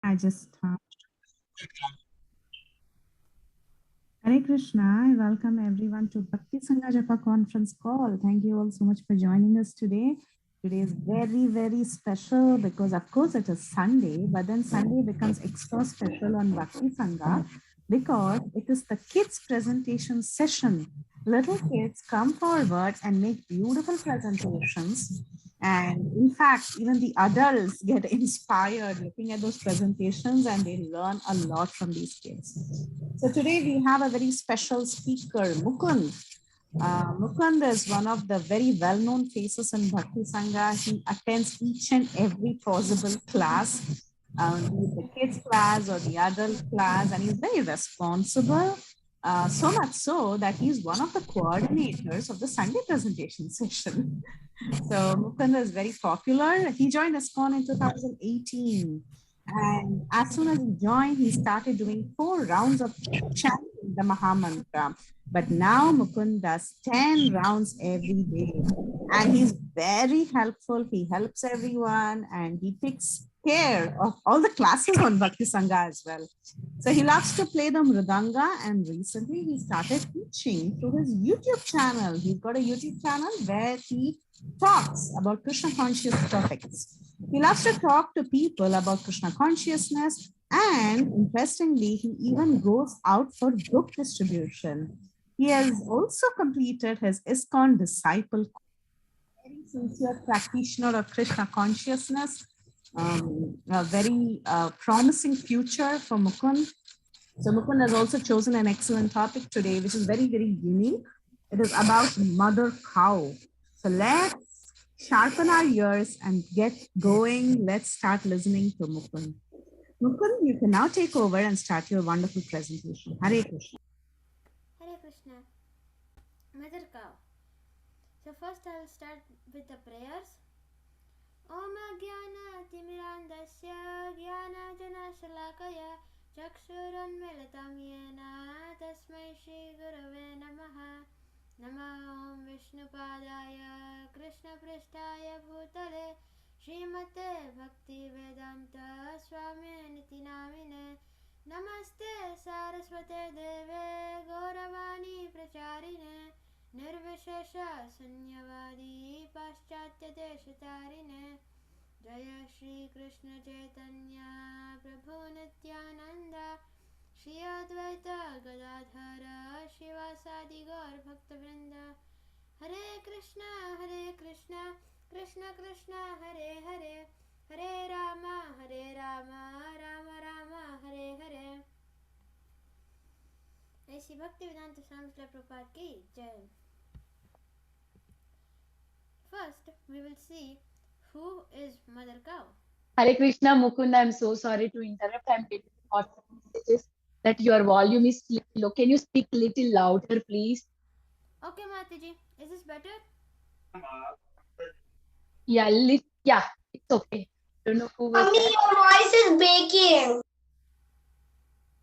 I just Hare Krishna. I welcome everyone to Bhakti Sangha Japa conference call. Thank you all so much for joining us today. Today is very, very special because, of course, it is Sunday, but then Sunday becomes extra special on Bhakti Sangha because it is the kids' presentation session. Little kids come forward and make beautiful presentations. And in fact, even the adults get inspired looking at those presentations and they learn a lot from these kids. So today we have a very special speaker, Mukund. Mukund is one of the very well-known faces in Bhakti Sangha. He attends each and every possible class, be it the kids class or the adult class, and he's very responsible. So much so that he's one of the coordinators of the Sunday presentation session. So Mukund is very popular. He joined ISKCON in 2018. And as soon as he joined, he started doing 4 rounds of chanting the Mahamantra. But now Mukund does 10 rounds every day. And he's very helpful. He helps everyone and he takes care of all the classes on Bhakti Sangha as well. So he loves to play the mridanga, and recently he started teaching through his YouTube channel. He's got a YouTube channel where he talks about Krishna conscious topics. He loves to talk to people about Krishna consciousness, and interestingly, he even goes out for book distribution. He has also completed his ISKCON disciple, very sincere practitioner of Krishna consciousness, a very promising future for Mukund. So Mukund has also chosen an excellent topic today, which is very, very unique. It is about mother cow. So let's sharpen our ears and get going. Let's start listening to Mukund. Mukund, you can now take over and start your wonderful presentation. Hare Krishna. Hare Krishna. Mother cow. So first I will start with the prayers. Om Jnana Timirandasya Jnana Jana Shalakaya Chakshurunmilitam Yena Tasmai Shri Gurave Namaha Nama Om Vishnupadaya Krishna Prishtaya Bhutale Srimate Bhakti Vedanta Swami Niti Namine Namaste Saraswate Deve Gauravani Pracharine Nirvishesha Sunyavadi Paschatya Deshatarine Jaya Shri Krishna Chaitanya Prabhu Nityananda Shri Advaita Gadadhara Shivasadi Gaur Bhakta Vrinda Hare Krishna Krishna Krishna Hare Hare Hare Rama Rama Rama Hare Hare ऐसी भक्ति वेदांत स्वामी प्रभुपाद की जय. First, we will see who is Mother Cow. Hare Krishna, Mukund, I'm so sorry to interrupt. I'm getting WhatsApp messages that your volume is little low. Can you speak little louder, please? Okay, Mataji. Is this better? Yeah, it's okay. I don't know who was Mommy, that. your voice is breaking.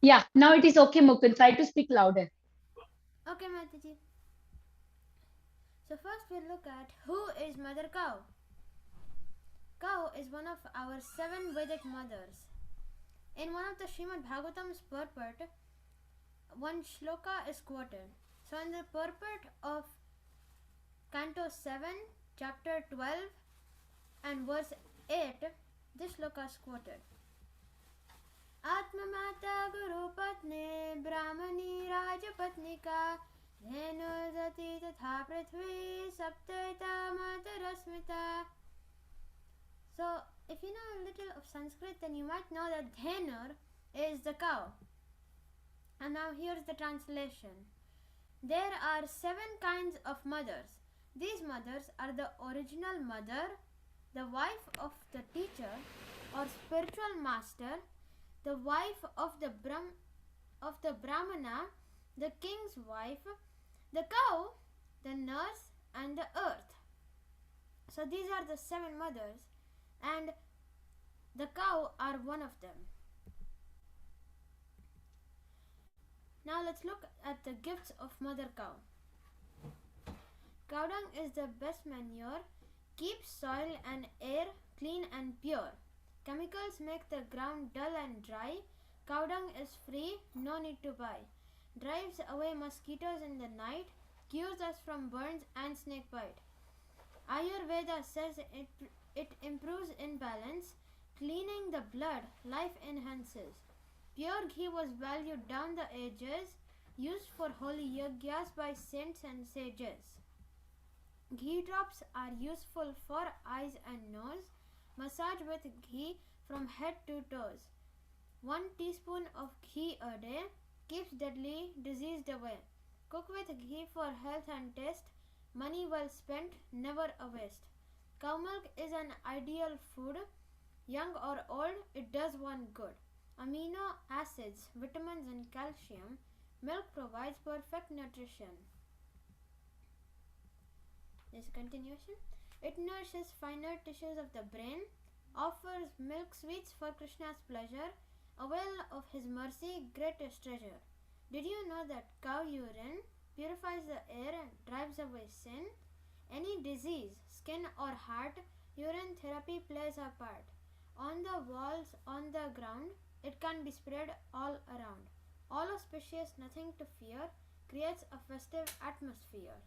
Yeah, now it is okay, Mukund. Try to speak louder. Okay, Mataji. So first we'll look at who is Mother Cow. Cow is one of our 7 Vedic mothers. In one of the Srimad Bhagavatam's purport, one shloka is quoted. So in the purport of Canto 7, chapter 12 and verse 8, this shloka is quoted. Atmamata Guru Patne Brahmani Rajapatnika Dhenudati Tatha Prithvi Saptaita Matarasmita. So, if you know a little of Sanskrit, then you might know that Dhenur is the cow. And now here's the translation. There are 7 kinds of mothers. These mothers are the original mother, the wife of the teacher or spiritual master, the wife of the Brahmana, the king's wife, the cow, the nurse, and the earth. So these are the 7 mothers, and the cow are one of them. Now let's look at the gifts of Mother Cow. Cow dung is the best manure, keeps soil and air clean and pure. Chemicals make the ground dull and dry. Cow dung is free, no need to buy. Drives away mosquitoes in the night, cures us from burns and snake bite. Ayurveda says it improves imbalance, cleaning the blood, life enhances. Pure ghee was valued down the ages, used for holy yagyas by saints and sages. Ghee drops are useful for eyes and nose. Massage with ghee from head to toes. 1 teaspoon of ghee a day keeps deadly disease away. Cook with ghee for health and taste. Money well spent, never a waste. Cow milk is an ideal food. Young or old, it does one good. Amino acids, vitamins, and calcium. Milk provides perfect nutrition. This continuation. It nourishes finer tissues of the brain, offers milk sweets for Krishna's pleasure, a well of his mercy, greatest treasure. Did you know that cow urine purifies the air and drives away sin? Any disease, skin or heart, urine therapy plays a part. On the walls, on the ground, it can be spread all around. All auspicious, nothing to fear, creates a festive atmosphere.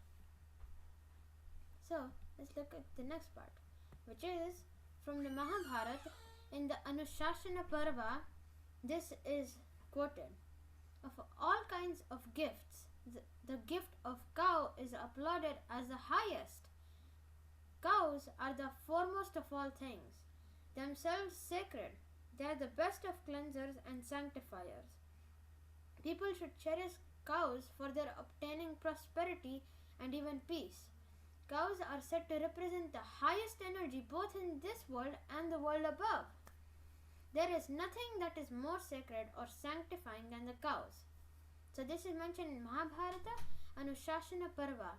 So, let's look at the next part, which is from the Mahabharata in the Anushasana Parva. This is quoted. Of all kinds of gifts, the gift of cow is applauded as the highest. Cows are the foremost of all things, themselves sacred. They are the best of cleansers and sanctifiers. People should cherish cows for their obtaining prosperity and even peace. Cows are said to represent the highest energy both in this world and the world above. There is nothing that is more sacred or sanctifying than the cows. So this is mentioned in Mahabharata, Anushasana Parva.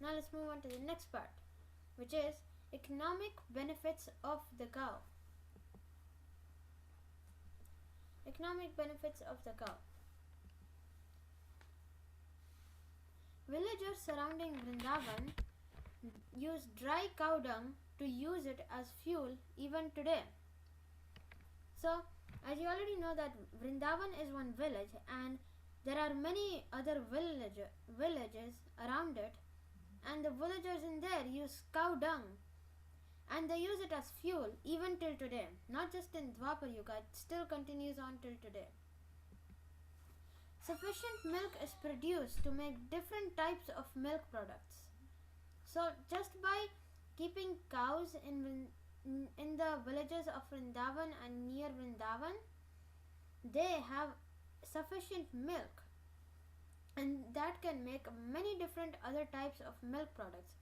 Now let's move on to the next part, which is economic benefits of the cow. Economic benefits of the cow. Villagers surrounding Vrindavan use dry cow dung to use it as fuel even today. So, as you already know that Vrindavan is one village and there are many other villages around it, and the villagers in there use cow dung and they use it as fuel even till today. Not just in Dwapar Yuga, it still continues on till today. Sufficient milk is produced to make different types of milk products. So just by keeping cows in the villages of Vrindavan and near Vrindavan, they have sufficient milk, and that can make many different other types of milk products,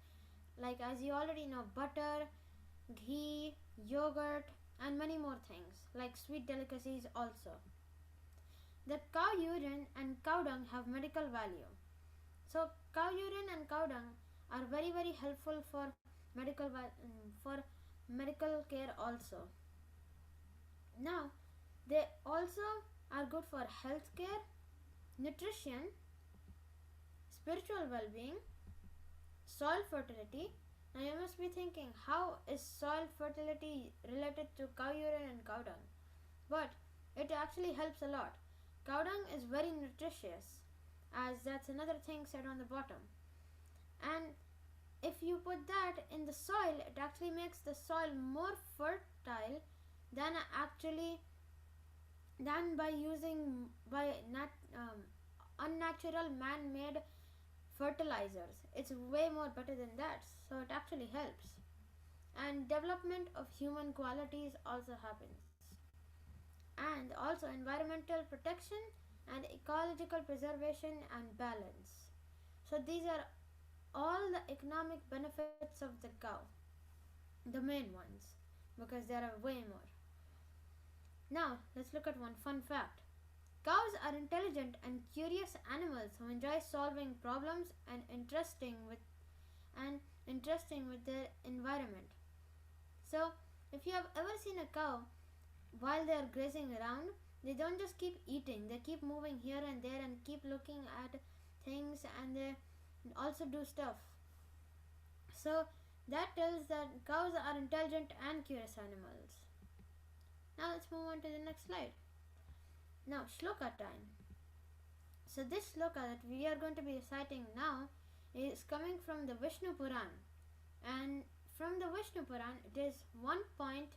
like, as you already know, butter, ghee, yogurt, and many more things like sweet delicacies also. The cow urine and cow dung have medical value. So cow urine and cow dung are very, very helpful for medical care also. Now they also are good for health care, nutrition, spiritual well-being, soil fertility. Now you must be thinking, how is soil fertility related to cow urine and cow dung? But it actually helps a lot. Cow dung is very nutritious, as that's another thing said on the bottom. And if you put that in the soil, it actually makes the soil more fertile than by using unnatural man-made fertilizers. It's way more better than that, so it actually helps. And development of human qualities also happens. And also environmental protection and ecological preservation and balance. So these are all the economic benefits of the cow, the main ones, because there are way more. Now let's look at one fun fact. Cows are intelligent and curious animals who enjoy solving problems and interesting with their environment. So if you have ever seen a cow while they are grazing around, they don't just keep eating, they keep moving here and there and keep looking at things, and they also do stuff. So that tells that cows are intelligent and curious animals. Now let's move on to the next slide. Now, shloka time. So, this shloka that we are going to be reciting now is coming from the Vishnu Puran, and from the Vishnu Puran it is 1.19.65.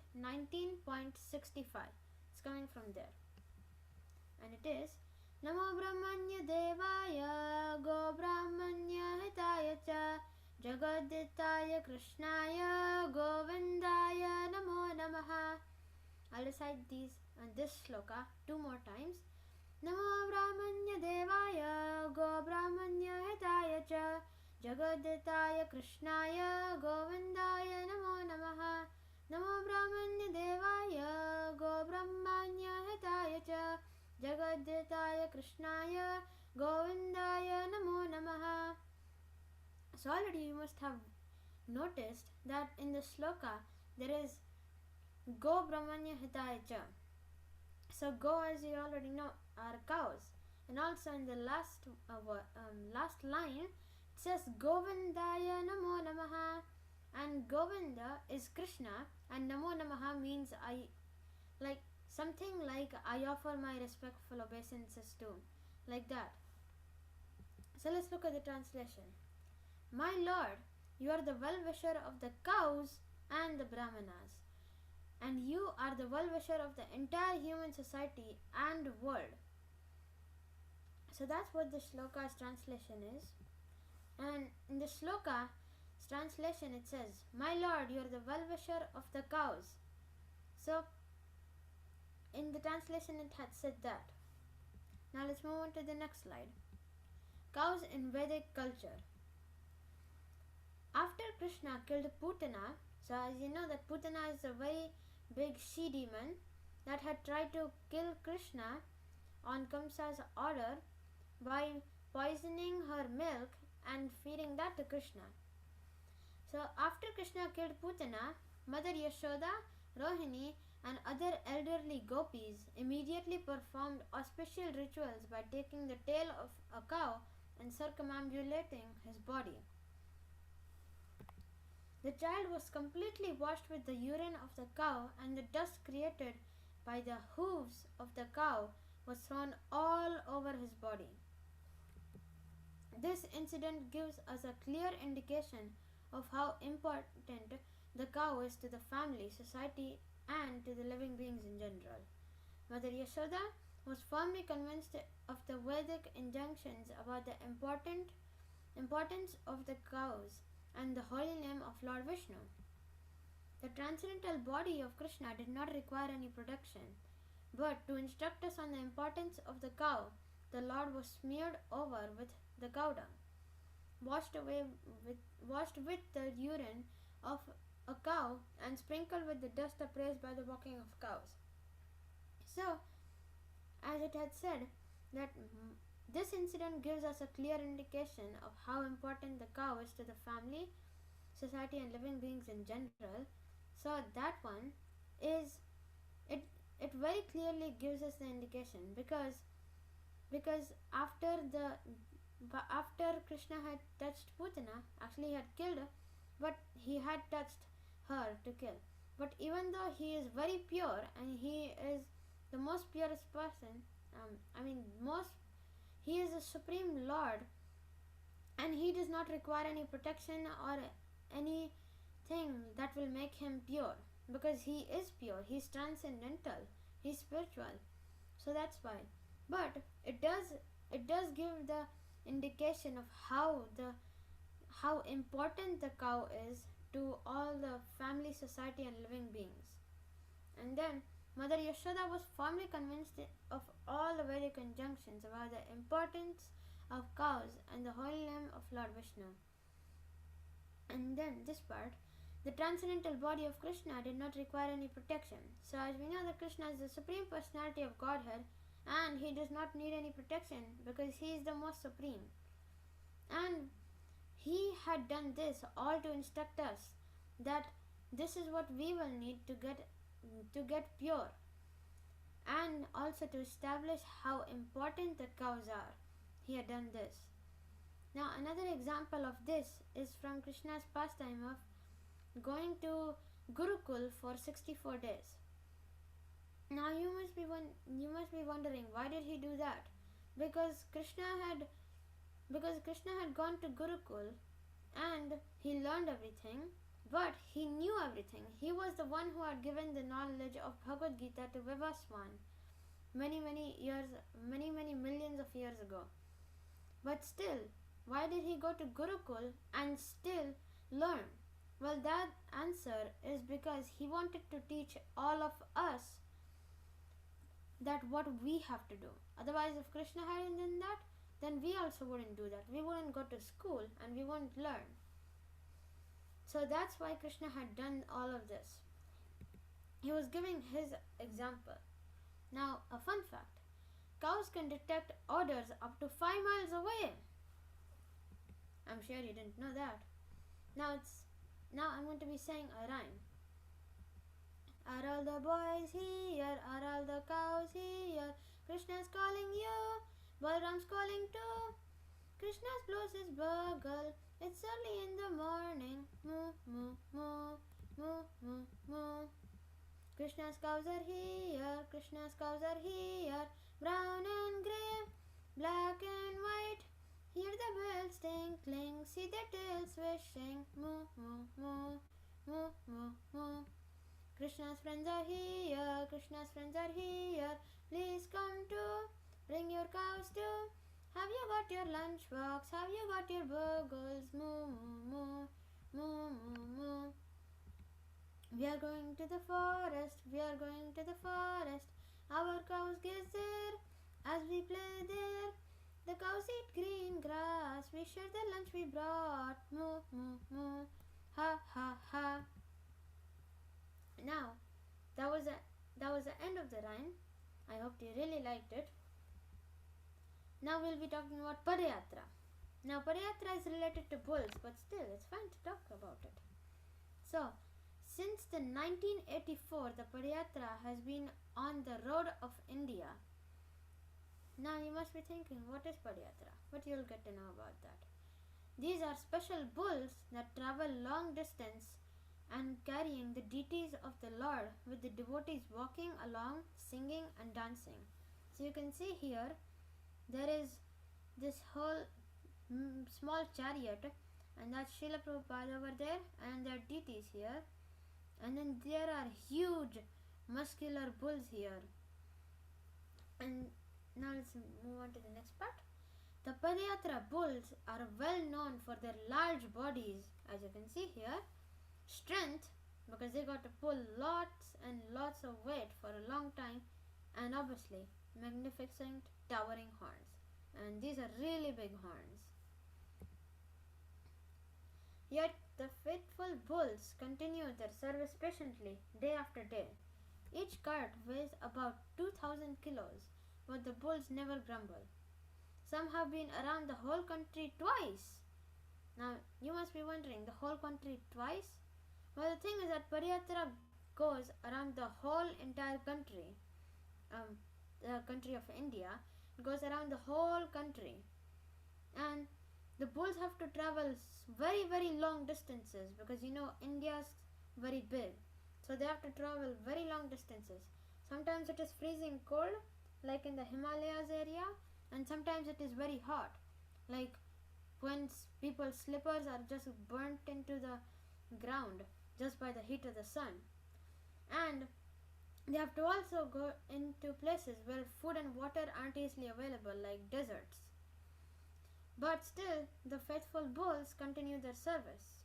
It's coming from there, and it is Namo Brahmanya Devaya Go Brahmanya Hitaya Cha Jagaditaya Krishnaya Govindaya Namo Namaha. I'll recite this shloka two more times. Namo Brahmanya Devaya Go Brahmanya Hitaya Cha Jagaditaya Krishnaya Govindaya Namo Namaha. Namo Brahmanya Devaya Go Brahmanya Hitaya Cha Jagaditaya Krishnaya Govindaya Namo Namaha. So already you must have noticed that in the shloka there is Go Brahmanya Hitaya Cha. So go, as you already know, are cows, and also in the last line it says Govindaya Namo Namaha, and Govinda is Krishna, and Namo Namaha means I, like something like I offer my respectful obeisances to, like that. So let's look at the translation. My Lord, you are the well-wisher of the cows and the Brahmanas, and you are the well-wisher of the entire human society and world. So that's what the shloka's translation is. And in the shloka's translation it says, My Lord, you are the well-wisher of the cows. So in the translation it had said that. Now let's move on to the next slide. Cows in Vedic culture. After Krishna killed Putana, so as you know that Putana is a very big she demon that had tried to kill Krishna on Kamsa's order by poisoning her milk and feeding that to Krishna. So after Krishna killed Putana, Mother Yashoda, Rohini and other elderly gopis immediately performed auspicious rituals by taking the tail of a cow and circumambulating his body. The child was completely washed with the urine of the cow, and the dust created by the hooves of the cow was thrown all over his body. This incident gives us a clear indication of how important the cow is to the family, society, and to the living beings in general. Mother Yashoda was firmly convinced of the Vedic injunctions about the importance of the cows and the holy name of Lord Vishnu. The transcendental body of Krishna did not require any protection, but to instruct us on the importance of the cow, the Lord was smeared over with the cow dung, washed with the urine of a cow, and sprinkled with the dust upraised by the walking of cows. So, as it had said, that this incident gives us a clear indication of how important the cow is to the family, society, and living beings in general. So that one is it very clearly gives us the indication because after Krishna had touched Putana, actually he had killed her, but he had touched her to kill. But even though he is very pure and he is the most purest person, he is the supreme Lord, and he does not require any protection or anything that will make him pure, because he is pure, he is transcendental, he is spiritual. So that's why. But it does give the indication of how important the cow is to all the family, society, and living beings. And then Mother Yashoda was firmly convinced of all the Vedic injunctions about the importance of cows and the holy name of Lord Vishnu. And then this part, the transcendental body of Krishna did not require any protection. So as we know that Krishna is the supreme personality of Godhead, and he does not need any protection because he is the most supreme. And he had done this all to instruct us that this is what we will need to get pure, and also to establish how important the cows are. He had done this. Now another example of this is from Krishna's pastime of going to Gurukul for 64 days. Now you must be wondering, why did he do that? Because Krishna had gone to Gurukul and he learned everything, but he knew everything. He was the one who had given the knowledge of Bhagavad Gita to Vivaswan many millions of years ago. But still, why did he go to Gurukul and still learn? Well, that answer is because he wanted to teach all of us that what we have to do. Otherwise, if Krishna hadn't done that, then we also wouldn't do that. We wouldn't go to school and we wouldn't learn. So that's why Krishna had done all of this. He was giving his example. Now, a fun fact: cows can detect odors up to 5 miles away. I'm sure you didn't know that. Now I'm going to be saying a rhyme. Are all the boys here? Are all the cows here? Krishna's calling you. Balram's calling too. Krishna's blows his bugle. It's early in the morning. Moo, moo, moo. Moo, moo, moo. Krishna's cows are here. Krishna's cows are here. Brown and grey. Black and white. Hear the bells tinkling. See their tails swishing. Moo, moo, moo. Moo, moo, moo. Krishna's friends are here, Krishna's friends are here. Please come too, bring your cows too. Have you got your lunchbox? Have you got your burgers? Moo, moo, moo, moo, moo, moo. We are going to the forest, we are going to the forest. Our cows gaze there as we play there. The cows eat green grass, we share the lunch we brought. Moo, moo, moo. Ha, ha, ha. Now, that was the end of the rhyme. I hope you really liked it. Now we'll be talking about Padayatra. Now, Padayatra is related to bulls, but still, it's fine to talk about it. So, since the 1984, the Padayatra has been on the road of India. Now, you must be thinking, what is Padayatra? But you'll get to know about that. These are special bulls that travel long distance and carrying the deities of the Lord, with the devotees walking along, singing and dancing. So you can see here, there is this whole small chariot, and that's Srila Prabhupada over there, and there are deities here. And then there are huge muscular bulls here. And now let's move on to the next part. The Padayatra bulls are well known for their large bodies, as you can see here. Strength, because they got to pull lots and lots of weight for a long time, and obviously magnificent towering horns, and these are really big horns. Yet the faithful bulls continue their service patiently day after day. Each cart weighs about 2,000 kilos, but the bulls never grumble. Some have been around the whole country twice. Now you must be wondering, the whole country twice? Well, the thing is that Padayatra goes around the whole entire country, the country of India. It goes around the whole country, and the bulls have to travel very, very long distances, because India's very big, so they have to travel very long distances. Sometimes it is freezing cold, like in the Himalayas area, and sometimes it is very hot, like when people's slippers are just burnt into the ground just by the heat of the sun. And they have to also go into places where food and water aren't easily available, like deserts. But still, the faithful bulls continue their service,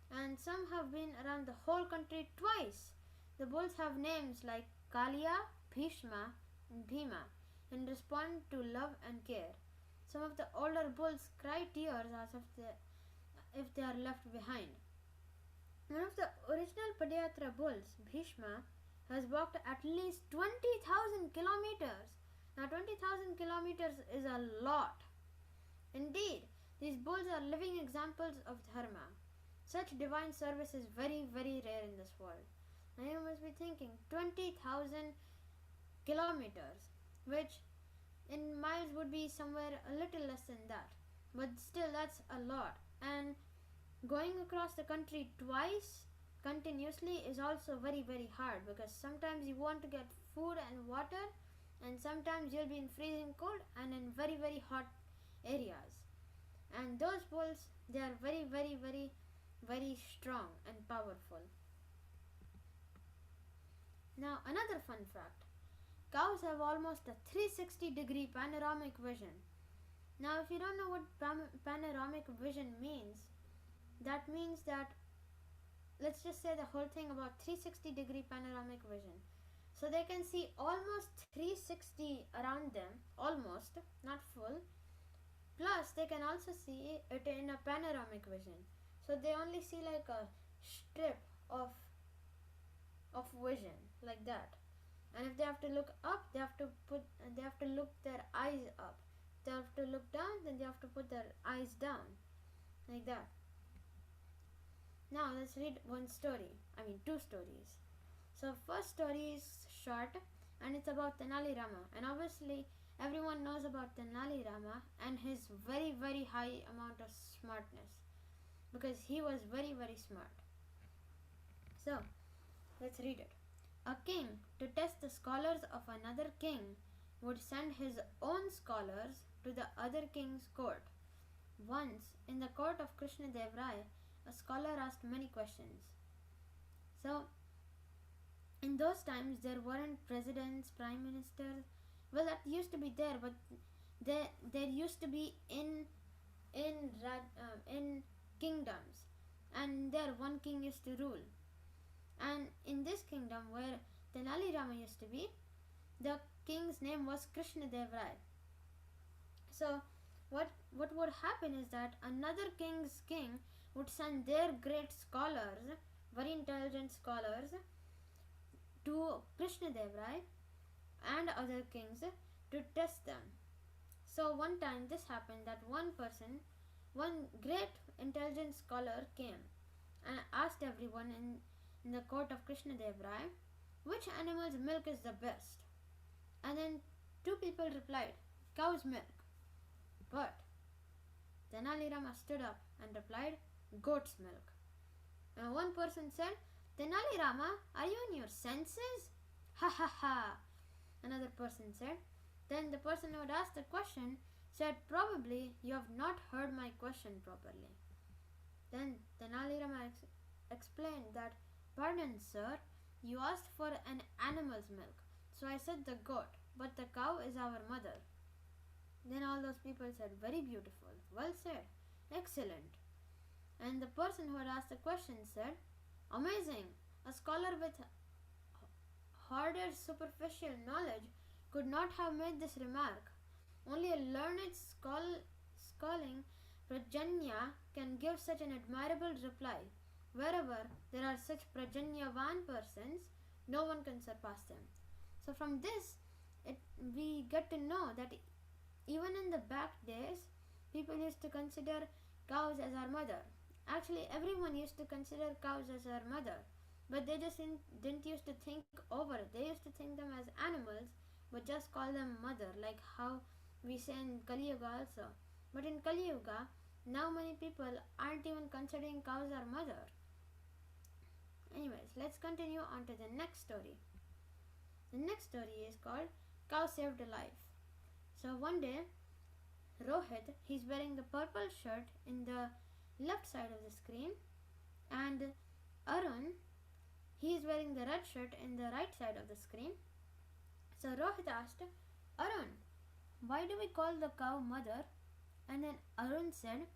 and some have been around the whole country twice. The bulls have names like Kaliya, Bhishma and Bhima in response to love and care. Some of the older bulls cry tears as if they are left behind. One of the original Padayatra bulls, Bhishma, has walked at least 20,000 kilometers. Now 20,000 kilometers is a lot. Indeed, these bulls are living examples of dharma. Such divine service is very, very rare in this world. Now you must be thinking, 20,000 kilometers, which in miles would be somewhere a little less than that. But still, that's a lot. And going across the country twice, continuously is also very very hard, because sometimes you want to get food and water, and sometimes you'll be in freezing cold and in very very hot areas. And those bulls, they are very very very very strong and powerful. Now another fun fact: cows have almost a 360-degree panoramic vision. Now if you don't know what panoramic vision means, that means that, let's just say the whole thing about 360-degree panoramic vision. So they can see almost 360 around them, almost, not full. Plus they can also see it in a panoramic vision. So they only see like a strip of vision, like that. And if they have to look up, they have to look their eyes up. If they have to look down, then they have to put their eyes down, like that. Now let's read two stories. So first story is short, and it's about Tenali Rama, and obviously everyone knows about Tenali Rama and his very very high amount of smartness, because he was very very smart. So let's read it. A king, to test the scholars of another king, would send his own scholars to the other king's court. Once, in the court of Krishna Dev Rai, a scholar asked many questions. So, in those times, there weren't presidents, prime ministers. Well, that used to be there, but there used to be in kingdoms, and there one king used to rule. And in this kingdom where Tenali Rama used to be, the king's name was Krishna Dev Rai. So what would happen is that another king's king would send their great scholars, very intelligent scholars, to Krishna Dev Rai and other kings to test them. So one time this happened that one great intelligent scholar came and asked everyone in the court of Krishna Dev Rai which animal's milk is the best. And then two people replied, cow's milk. But Tenali Rama stood up and replied, goat's milk. And one person said, Tenali Rama, are you in your senses? Ha ha ha. Another person said. Then the person who had asked the question said, probably you have not heard my question properly. Then Tenali Rama explained that, pardon sir, you asked for an animal's milk. So I said the goat, but the cow is our mother. Then all those people said, very beautiful, well said, excellent. And the person who had asked the question said, amazing, a scholar with harder superficial knowledge could not have made this remark. Only a learned schooling Prajanya can give such an admirable reply. Wherever there are such Prajanyavan persons, no one can surpass them. So from this, we get to know that even in the back days, people used to consider cows as our mother. Actually, everyone used to consider cows as our mother, but they just didn't used to think over it. They used to think them as animals, but just call them mother, like how we say in Kali Yuga also. But in Kali Yuga, now many people aren't even considering cows our mother. Anyways, let's continue on to the next story. The next story is called Cow Saved a Life. So one day, Rohit, he's wearing the purple shirt in the left side of the screen, and Arun, he is wearing the red shirt in the right side of the screen. So Rohit asked, Arun, why do we call the cow mother? And then Arun said,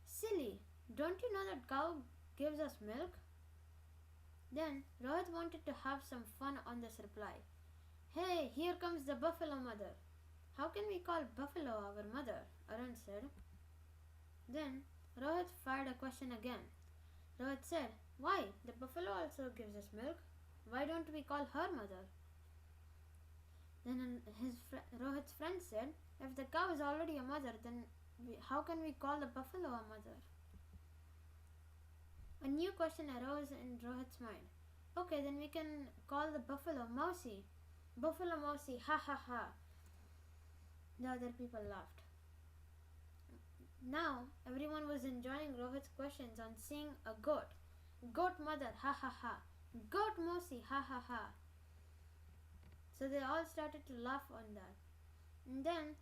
silly, don't you know that cow gives us milk? Then Rohit wanted to have some fun on this reply. Hey, here comes the buffalo mother. How can we call buffalo our mother? Arun said. Then Rohit fired a question again. Rohit said, why? The buffalo also gives us milk. Why don't we call her mother? Then Rohit's friend said, if the cow is already a mother, then how can we call the buffalo a mother? A new question arose in Rohit's mind. Okay, then we can call the buffalo Mousy. Buffalo Mousy, ha ha ha. The other people laughed. Now, everyone was enjoying Rohit's questions on seeing a goat. Goat mother, ha ha ha. Goat Mosi, ha ha ha. So they all started to laugh on that. And then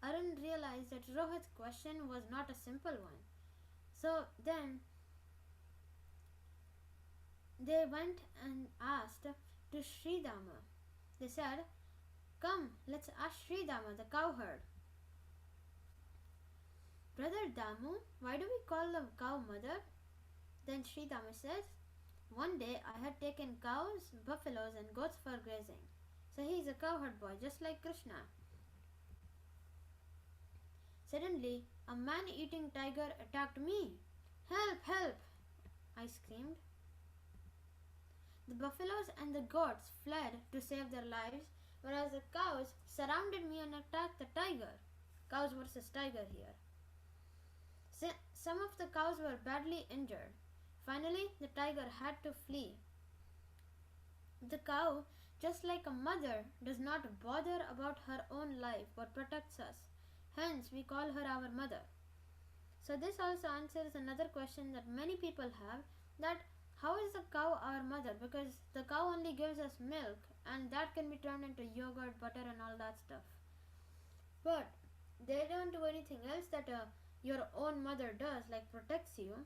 Arun realized that Rohit's question was not a simple one. So then they went and asked to Sridama. They said, "Come, let's ask Sridama, the cowherd." "Brother Damu, why do we call the cow mother?" Then Sridama says, "One day I had taken cows, buffaloes, and goats for grazing. So he is a cowherd boy, just like Krishna. Suddenly, a man-eating tiger attacked me. Help, help! I screamed. The buffaloes and the goats fled to save their lives, whereas the cows surrounded me and attacked the tiger. Cows versus tiger here. Some of the cows were badly injured. Finally, the tiger had to flee. The cow, just like a mother, does not bother about her own life but protects us. Hence, we call her our mother. So this also answers another question that many people have, that how is the cow our mother? Because the cow only gives us milk and that can be turned into yogurt, butter and all that stuff. But they don't do anything else that your own mother does, like protects you.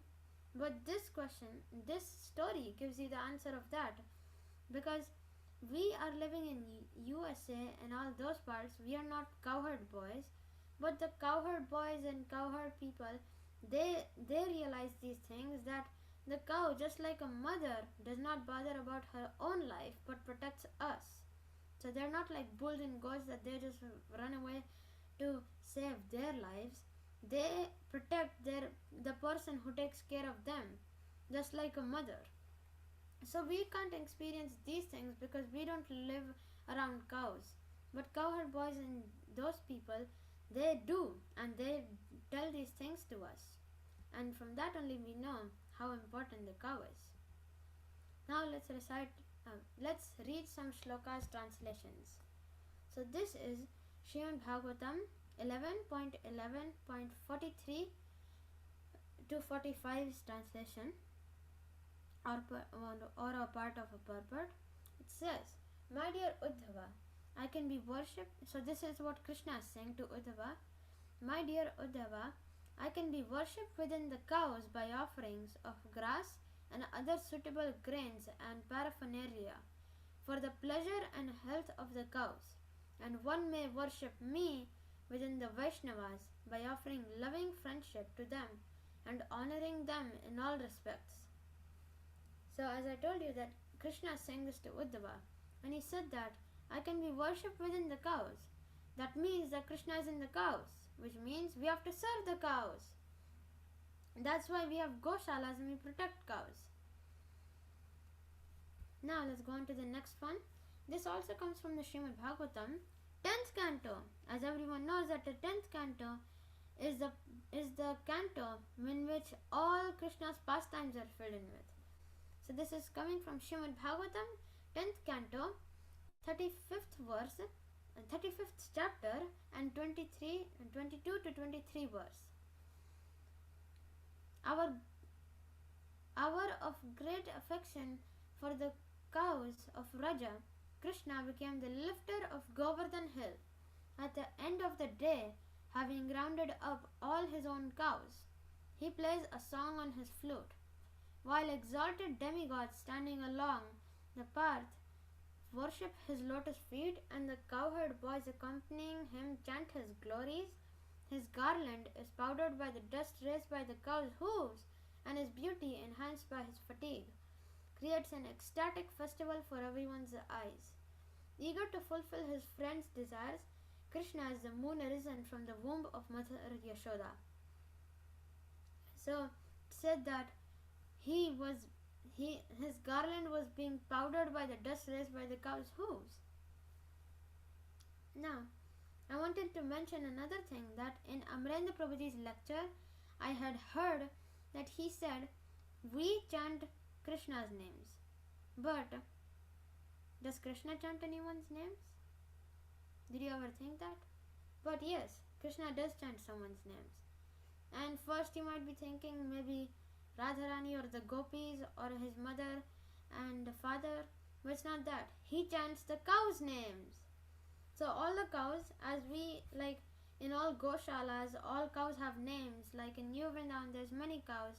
But this question, this story gives you the answer of that, because we are living in USA and all those parts. We are not cowherd boys, but the cowherd boys and cowherd people, they realize these things, that the cow, just like a mother, does not bother about her own life but protects us. So they're not like bulls and goats that they just run away to save their lives. They protect the person who takes care of them, just like a mother. So we can't experience these things because we don't live around cows. But cowherd boys and those people, they do, and they tell these things to us. And from that only we know how important the cow is. Now let's read some shlokas translations. So this is Srimad Bhagavatam 11.11.43 to 45's translation, or a part of a purport. It says, "My dear Uddhava, I can be worshipped." So this is what Krishna is saying to Uddhava. "My dear Uddhava, I can be worshipped within the cows by offerings of grass and other suitable grains and paraphernalia for the pleasure and health of the cows. And one may worship me within the Vaishnavas by offering loving friendship to them and honoring them in all respects." So as I told you that Krishna sang this to Uddhava, and he said that I can be worshipped within the cows. That means that Krishna is in the cows, which means we have to serve the cows. That's why we have goshalas and we protect cows. Now let's go on to the next one. This also comes from the Srimad Bhagavatam, 10th canto. As everyone knows that the 10th canto is the canto in which all Krishna's pastimes are filled in with. So this is coming from Srimad Bhagavatam, 10th canto, 35th verse, 35th chapter, and 22 to 23 verse. Our of great affection for the cows of Raja, Krishna became the lifter of Govardhan hill. At the end of the day, having rounded up all his own cows, he plays a song on his flute, while exalted demigods standing along the path worship his lotus feet, and the cowherd boys accompanying him chant his glories. His garland is powdered by the dust raised by the cow's hooves, and his beauty, enhanced by his fatigue, creates an ecstatic festival for everyone's eyes. Eager to fulfill his friend's desires, Krishna is the moon arisen from the womb of Mother Yashoda. So it said that his garland was being powdered by the dust raised by the cow's hooves. Now, I wanted to mention another thing, that in Amrendra Prabhuji's lecture, I had heard that he said, we chant Krishna's names. But does Krishna chant anyone's names? Did you ever think that? But yes, Krishna does chant someone's names. And first you might be thinking maybe Radharani or the gopis or his mother and the father, but it's not that. He chants the cows' names. So all the cows, as we like in all goshalas, all cows have names. Like in New Vrindavan, there's many cows,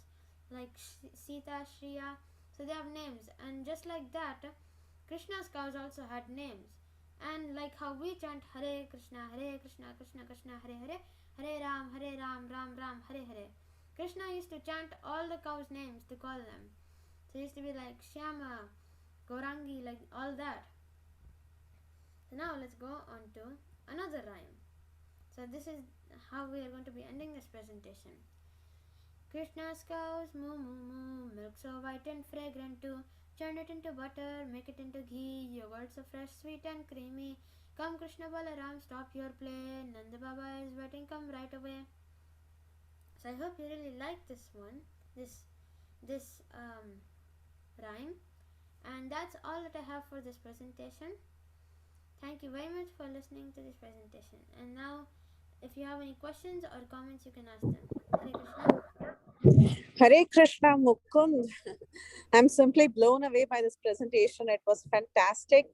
like Sita, Shriya. So they have names, and just like that, Krishna's cows also had names. And like how we chant Hare Krishna, Krishna Krishna, Hare Hare, Hare Ram, Ram Ram, Hare Hare. Krishna used to chant all the cows' names to call them. So it used to be like Shyama, Gorangi, like all that. So now let's go on to another rhyme. So this is how we are going to be ending this presentation. Krishna's cows moo moo moo, milk so white and fragrant too. Churn it into butter, make it into ghee, yogurt so fresh, sweet and creamy. Come Krishna Balaram, stop your play. Nanda Baba is waiting, come right away. So I hope you really like this one, this rhyme. And that's all that I have for this presentation. Thank you very much for listening to this presentation. And now, if you have any questions or comments, you can ask them. Hare Krishna. Hare Krishna, Mukund. I'm simply blown away by this presentation. It was fantastic.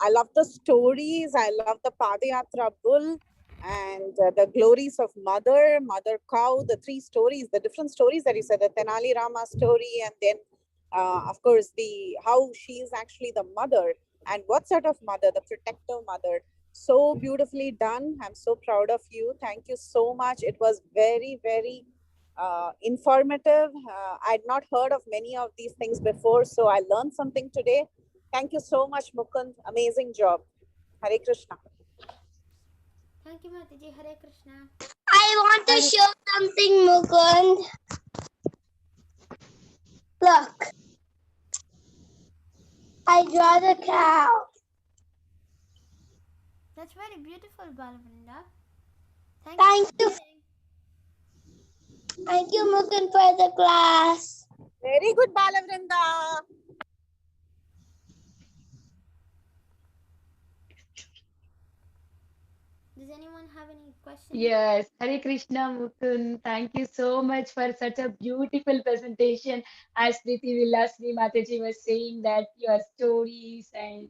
I love the stories. I love the Padayatra bull and the glories of mother cow, the three stories, the different stories that you said, the Tenali Rama story, and then, of course, the how she is actually the mother and what sort of mother, the protective mother. So beautifully done. I'm so proud of you. Thank you so much. It was very, very informative. I'd not heard of many of these things before, so I learned something today. Thank you so much, Mukund. Amazing job. Hare Krishna. Thank you, Mataji. Hare Krishna. I want to show something, Mukund. Look. I draw the cow. That's very beautiful, Balavrinda. Thank you. Thank you, Mukund, for the class. Very good, Balavrinda. Does anyone have any questions? Yes, Hare Krishna Mukund. Thank you so much for such a beautiful presentation. As Priti Vilasni Mataji was saying that your stories and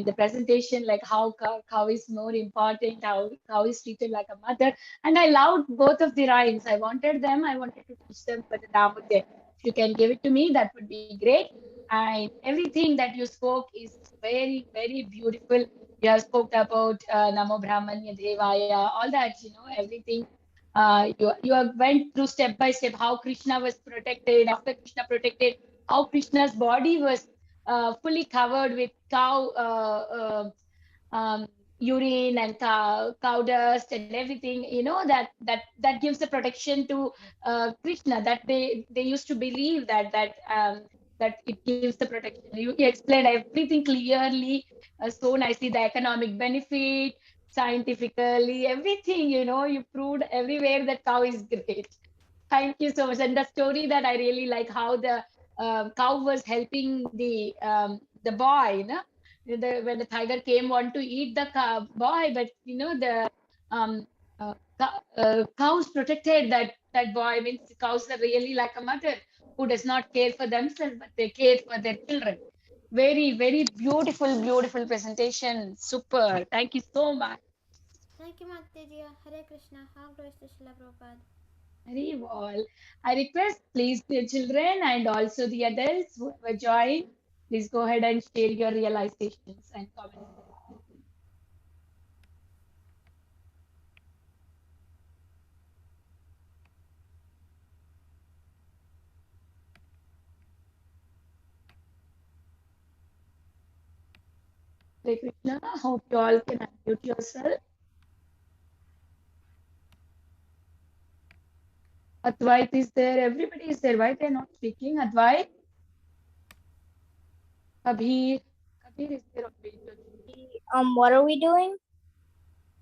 the presentation, like how cow is more important, how cow is treated like a mother. And I loved both of the rhymes. I wanted to teach them for the Damodar. If you can give it to me, that would be great. And everything that you spoke is very, very beautiful. You have spoke about Namo Brahmanya Devaya, all that, everything. You have went through step by step how Krishna was protected, after Krishna protected, how Krishna's body was fully covered with urine and cow dust and everything. That gives the protection to Krishna. That they used to believe that it gives the protection. You explained everything clearly, so nicely. The economic benefit, scientifically, everything. You proved everywhere that cow is great. Thank you so much. And the story that I really like, how the cow was helping the boy, when the tiger came want to eat the boy, but the um, cows protected that boy. Means cows are really like a mother who does not care for themselves, but they care for their children. Very, very beautiful, beautiful presentation. Super. Thank you so much. Thank you, Mataji. Hare Krishna. How glories to Srila Prabhupada. Very well. I request, please, the children and also the adults who have joined, please go ahead and share your realizations and comments. Hare Krishna. Hope you all can unmute yourself. Advait is there. Everybody is there. Why they're not speaking? Advait, Kabir, Kabir is there. What are we doing?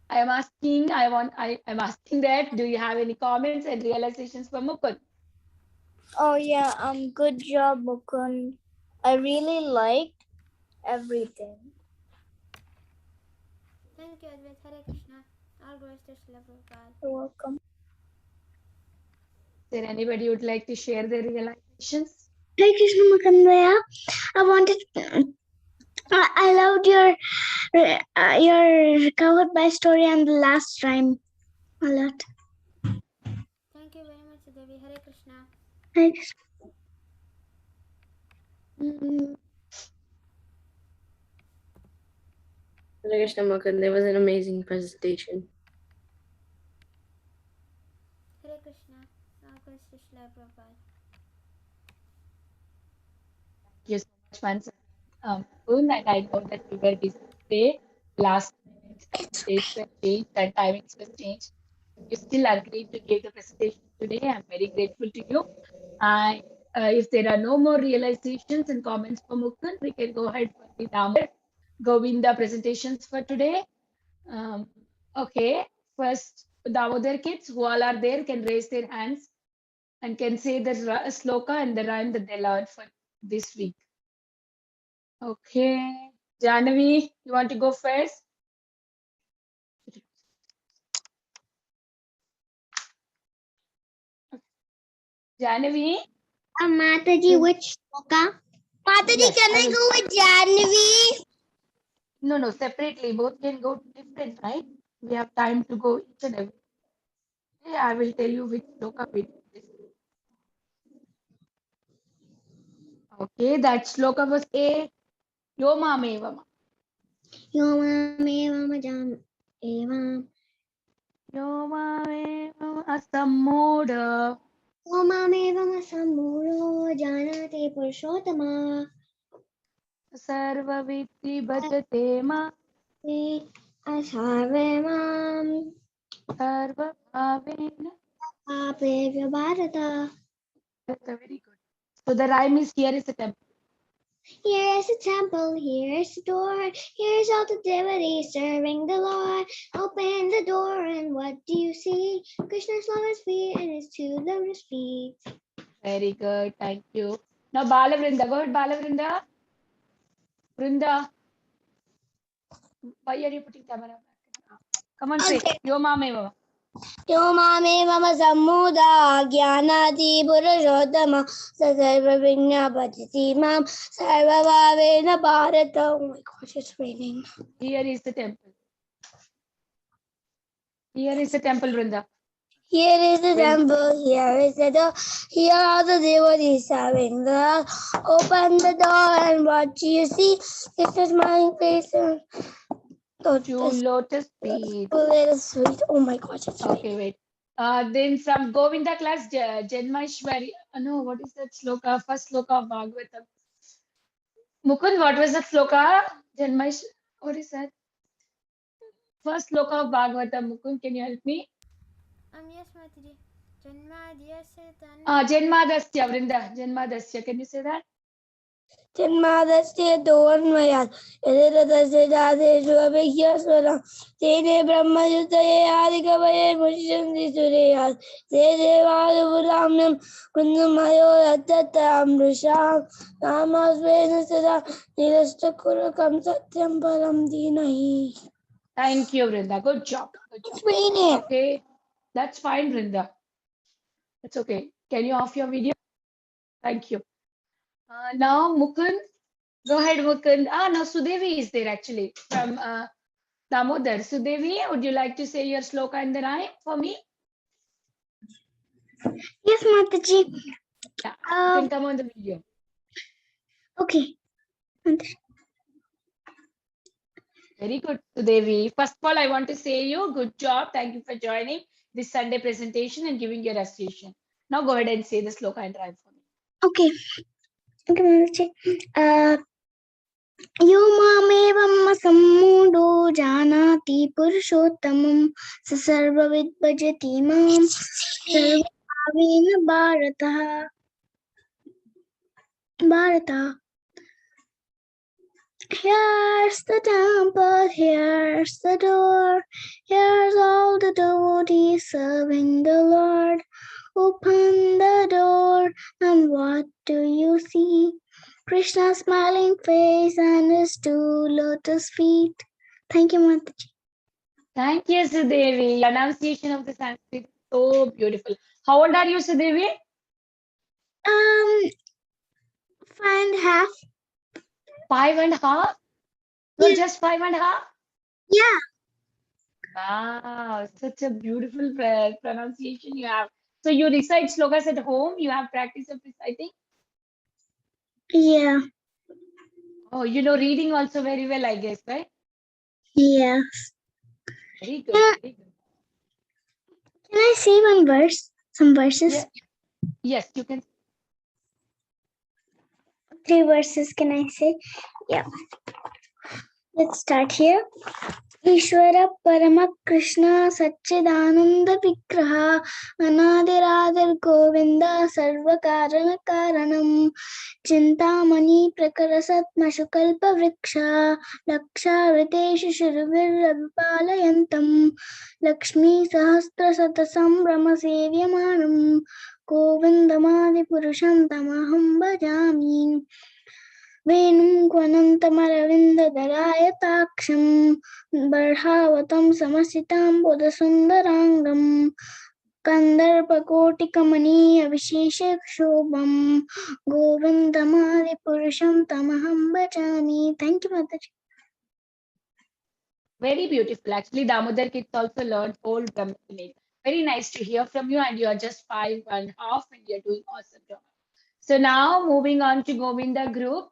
I am asking. I'm asking that. Do you have any comments and realizations for Mukund? Oh yeah, good job, Mukund. I really liked everything. Thank you, Advait. Hare Krishna. All glories to Srila Prabhupada. You're welcome. there anybody would like to share their realizations? Hare Krishna Mukundaya. I wanted. I loved your covered by story and the last rhyme a lot. Thank you very much, Devi. Hare Krishna. Hare Krishna. Hare Krishna Mukund, there was an amazing presentation. Hare Krishna. Krishna Shila Prabhupada. Thank you so much once again. And I know that we were busy today. Last minute, dates were changed and timings were changed. You still agreed to give the presentation today. I'm very grateful to you. And if there are no more realizations and comments for Mukund, we can go ahead for the Damodar Govinda presentations for today. Okay, first Damodar kids who all are there can raise their hands and can say the sloka and the rhyme that they learned for this week. Okay, Janavi, you want to go first? Janavi? Mataji, which sloka? Mataji, Yes, can I go with Janvi? No, separately. Both can go different, right? We have time to go each and every. Yeah, I will tell you which sloka we do this. Okay, that sloka was A. Yoma mevama. Yomameva jam evam. Yoma mevama asammoda. Yomameva samuro janate purushotama. Sarva vitti bhajate ma. Asarvamam Sarva bhavena. apevya bharata. Very good. So the rhyme is here is a temple. Here is the temple, here is the door, here's all the devotees serving the Lord. Open the door and what do you see? Krishna's lover's feet and his two lotus feet. Very good. Thank you. Now Balavrinda. Go ahead, Balavrinda. Vrinda. Why are you putting camera back? Come on, say. Okay. Yoma meva. Yomame mama sammuda jnanati purushotama sarva vigna bhajati mam sarva bhavena bharata. Oh my gosh, it's raining. Here is the temple. Here is the temple, Vrinda. Here is the temple, here is the door, here are the devotees serving the Lord. Open the door and what do you see? Krishna's smiling face and Two lotus feet. little sweet. Oh my gosh, it's Okay, wait. Then from Govinda class, Janmashwari. No, what is that sloka? First sloka of Bhagavatam. Mukund, what was the sloka? Janmash. What is that? First sloka of Bhagavatam. Mukund, can you help me? Yes, Mataji. Janmadhyasya Janmadasya, Vrinda. Janmadasya. Can you say that? Janmadasya Dornmayat Yadadasya Jadeshu Abhikyaswaram Tene Brahma Yutaye Adikavaye Mushanti Sureyat Tejevadavuramyam Kundamayo Yatata Amrusham Namasvena Sada Nilastakurakam Satyam Param Dinahi. Thank you, Vrinda. Good job. Good job. It's raining. Okay, that's fine, Vrinda. That's okay. Can you off your video? Thank you. Now, Mukund. Go ahead, Mukund. No, Sudevi is there actually from Damodar. Sudevi, would you like to say your sloka and the rhyme for me? Yes, Mataji. Yeah, you can come on the video. Okay. Very good, Sudevi. First of all, I want to say you good job. Thank you for joining this Sunday presentation and giving your association. Now go ahead and say the sloka and rhyme for me. Okay. Okay, Mataji. Yomamevam sammudo janati purushottamam sarvavid bhajati mam sarvabhavena bharata. Here's the temple, here's the door, here's all the devotees serving the Lord. Open the door and what do you see? Krishna's smiling face and his two lotus feet. Thank you, Mataji. Thank you, Sudevi. Your enunciation of the Sanskrit is so beautiful. How old are you, Sudevi? 5.5. 5.5? Yeah. You're just 5.5? Yeah. Wow, such a beautiful pronunciation you have. So you recite slokas at home? You have practice of reciting? Yeah. Oh, you know reading also very well, I guess, right? Yeah. Very good, Can, very good. can I say one verse? Some verses? Yeah. Yes, you can. 3 verses can I say? Yeah. Let's start here. ईश्वर परम कृष्ण सच्चिदानंद विग्रह अनादिरादिर गोविंद सर्व कारण कारणम चिंतामणि प्रकर सत्मशुकल्प वृक्ष लक्षावृतेषु शिरविरविपालयन्तं लक्ष्मी सहस्र शत संभ्रम सेव्यमानं गोविन्दमादिपुरुषं तमहं भजामि वेणुं क्वनन्तमरविन्ददलायताक्षं बर्हावतं समसिताम्बुदसुन्दराङ्गं कन्दर्पकोटिकमनीयविशेषशोभं गोविन्दमादिपुरुषं तमहं भजामि. Thank you, Mataji. Very beautiful. Actually, Damodar kids also learned whole Brahmachinate. Very nice to hear from you, and you are just 5.5 and you're doing awesome job. So now moving on to Govinda group,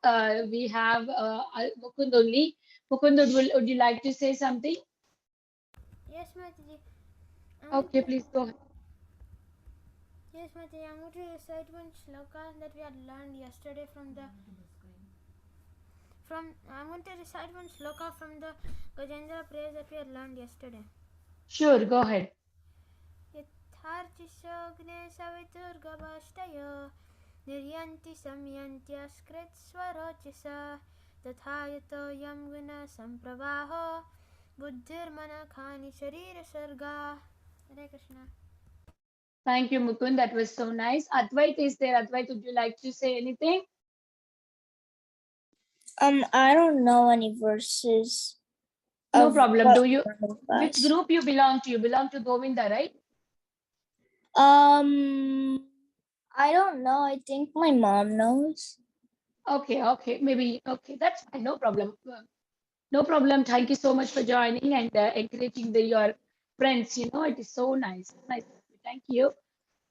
we have Mukund only. Mukund, would you like to say something? Yes, Mataji. Okay, please go ahead. Yes, Mataji. I'm going to recite one shloka that we had learned yesterday from the. I'm going to recite one shloka from the Gajendra prayers that we had learned yesterday. Sure, go ahead. यथार्चिषोऽग्ने सवितुर्गवाष्टय निर्यन्ति संयन्त्यस्कृत्स्वरोचिषा तथा यतोऽयं गुणः सम्प्रवाहो बुद्धिर्मनखानि शरीरसर्गा. Hare Krishna. Thank you, Mukund. That was so nice. Advait is there. Advait, would you like to say anything? I don't know any verses. No problem. Do you? Class. Which group you belong to? You belong to Govinda, right? I don't know. I think my mom knows. Okay, okay, maybe. Okay, that's fine. No problem. No problem. Thank you so much for joining and encouraging your friends. You know, it is so nice. Nice. Thank you.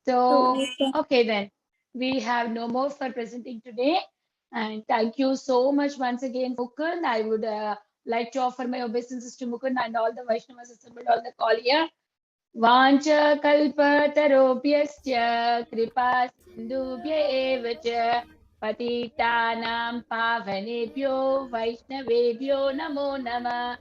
So, okay, then we have no more for presenting today. And thank you so much once again, Mukund. I would like to offer my obeisances to Mukund and all the Vaishnavas assembled on the call here. Vancha kalpatarobhyasya kripa sindhubhya eva cha patitanam pavanebhyo vaishnavebhyo namo nama.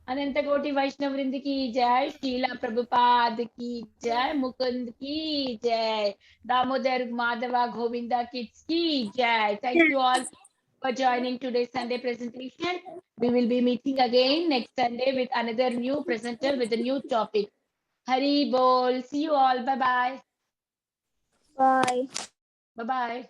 अनंत कोटि वैष्णव वृंद की जय, शीला प्रभुपाद की जय, मुकुंद की जय, Damodar Madhava Govinda kids की जय. Thank you all for joining today's Sunday presentation. We will be meeting again next Sunday with another new presenter with a new topic. Hari Bol. See you all. Bye bye. Bye. Bye bye.